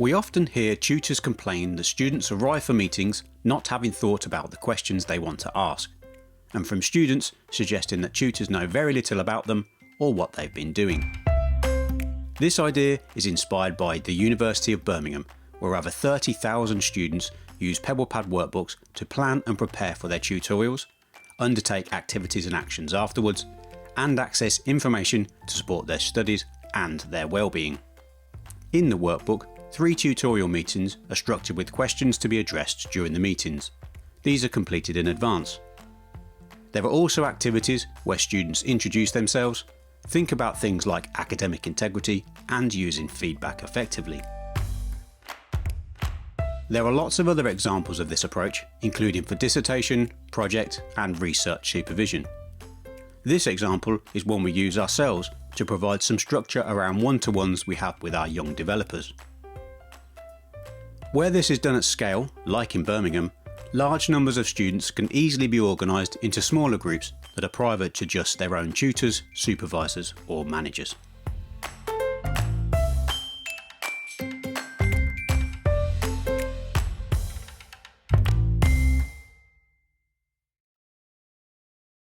We often hear tutors complain that students arrive for meetings not having thought about the questions they want to ask, and from students suggesting that tutors know very little about them or what they've been doing. This idea is inspired by the University of Birmingham, where over 30,000 students use PebblePad workbooks to plan and prepare for their tutorials, undertake activities and actions afterwards, and access information to support their studies and their well-being. In the workbook, 3 tutorial meetings are structured with questions to be addressed during the meetings. These are completed in advance. There are also activities where students introduce themselves, think about things like academic integrity and using feedback effectively. There are lots of other examples of this approach, including for dissertation, project and research supervision. This example is one we use ourselves to provide some structure around one-to-ones we have with our young developers. Where this is done at scale, like in Birmingham, large numbers of students can easily be organised into smaller groups that are private to just their own tutors, supervisors or managers.